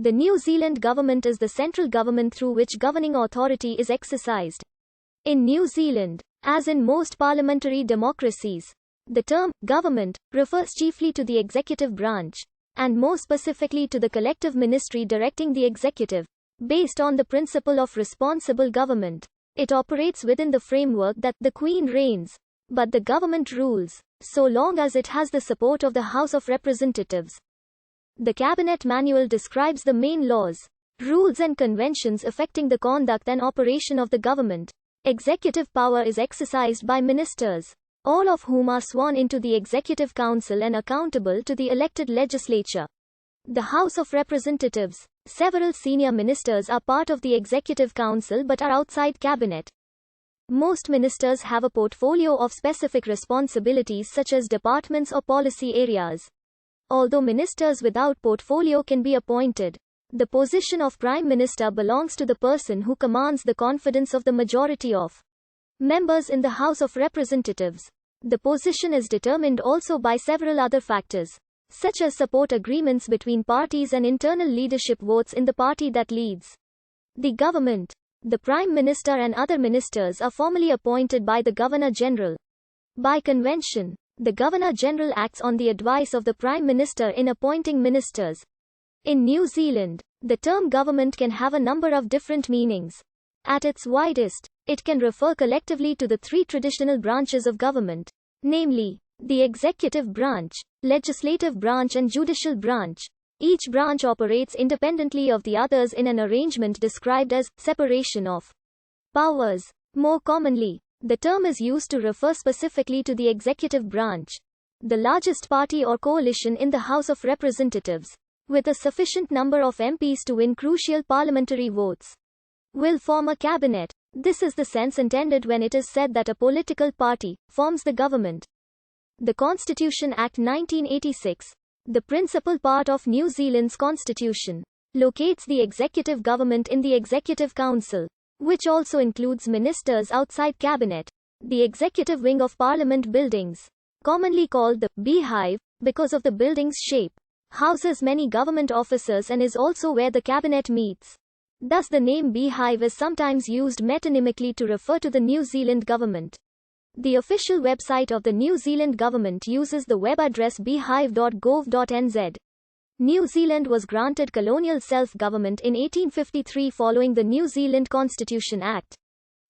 The New Zealand government is the central government through which governing authority is exercised. In New Zealand, as in most parliamentary democracies, the term government refers chiefly to the executive branch, and more specifically to the collective ministry directing the executive. Based on the principle of responsible government, it operates within the framework that the Queen reigns, but the government rules, so long as it has the support of the House of Representatives. The Cabinet Manual describes the main laws, rules and conventions affecting the conduct and operation of the government. Executive power is exercised by ministers, all of whom are sworn into the Executive Council and accountable to the elected legislature. The House of Representatives. Several senior ministers are part of the Executive Council but are outside cabinet. Most ministers have a portfolio of specific responsibilities such as departments or policy areas. Although ministers without portfolio can be appointed, the position of Prime Minister belongs to the person who commands the confidence of the majority of members in the House of Representatives. The position is determined also by several other factors, such as support agreements between parties and internal leadership votes in the party that leads the government. The Prime Minister and other ministers are formally appointed by the Governor-General. By convention, the Governor-General acts on the advice of the Prime Minister in appointing ministers. In New Zealand, the term government can have a number of different meanings. At its widest, it can refer collectively to the three traditional branches of government, namely, the executive branch, legislative branch and judicial branch. Each branch operates independently of the others in an arrangement described as separation of powers. More commonly, the term is used to refer specifically to the executive branch, the largest party or coalition in the House of Representatives, with a sufficient number of MPs to win crucial parliamentary votes, will form a cabinet. This is the sense intended when it is said that a political party forms the government. The Constitution Act 1986, the principal part of New Zealand's constitution, locates the executive government in the Executive Council, which also includes ministers outside cabinet. The executive wing of Parliament buildings, commonly called the beehive because of the building's shape, houses many government officers and is also where the cabinet meets. Thus the name beehive is sometimes used metonymically to refer to the New Zealand government. The official website of the New Zealand government uses the web address beehive.gov.nz. New Zealand was granted colonial self-government in 1853 following the New Zealand Constitution Act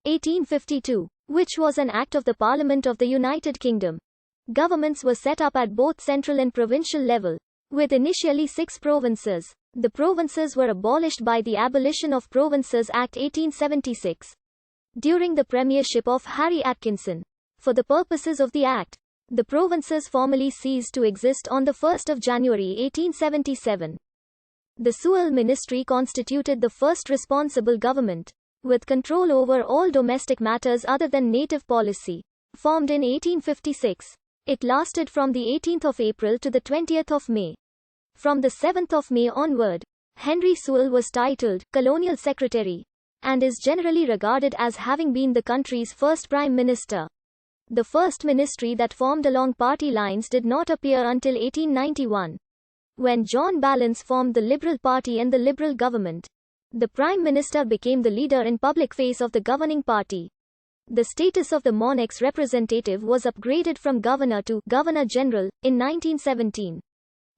1852, which was an act of the Parliament of the United Kingdom. Governments were set up at both central and provincial level, with initially 6 provinces. The provinces were abolished by the Abolition of Provinces Act 1876. During the premiership of Harry Atkinson, for the purposes of the Act, the provinces formally ceased to exist on 1 January 1877. The Sewell Ministry constituted the first responsible government, with control over all domestic matters other than native policy. Formed in 1856, it lasted from the 18th of April to the 20th of May. From the 7th of May onward, Henry Sewell was titled Colonial Secretary, and is generally regarded as having been the country's first Prime Minister. The first ministry that formed along party lines did not appear until 1891, when John Ballance formed the Liberal Party and the Liberal government. The Prime Minister became the leader and public face of the governing party. The status of the monarch's representative was upgraded from governor to Governor-General in 1917.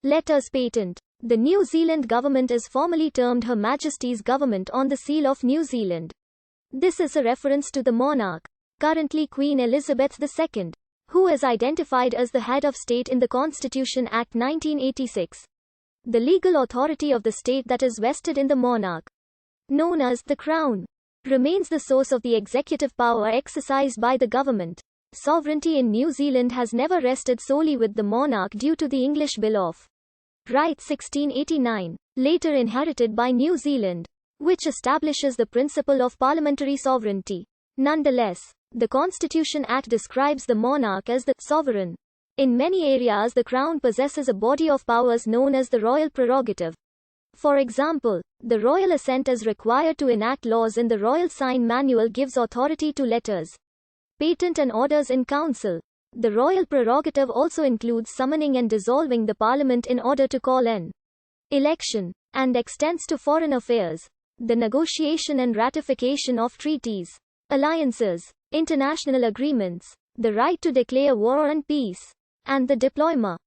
Letters patent. The New Zealand government is formally termed Her Majesty's government on the seal of New Zealand. This is a reference to the monarch, currently Queen Elizabeth II, who is identified as the head of state in the Constitution Act 1986. The legal authority of the state that is vested in the monarch, known as the Crown, remains the source of the executive power exercised by the government. Sovereignty in New Zealand has never rested solely with the monarch due to the English Bill of Rights 1689, later inherited by New Zealand, which establishes the principle of parliamentary sovereignty. Nonetheless, the Constitution Act describes the monarch as the sovereign. In many areas the Crown possesses a body of powers known as the royal prerogative. For example, the royal assent is required to enact laws and the Royal Sign Manual gives authority to letters patent and orders in council. The royal prerogative also includes summoning and dissolving the parliament in order to call an election. and extends to foreign affairs, the negotiation and ratification of treaties, alliances, international agreements, the right to declare war and peace, and the deployment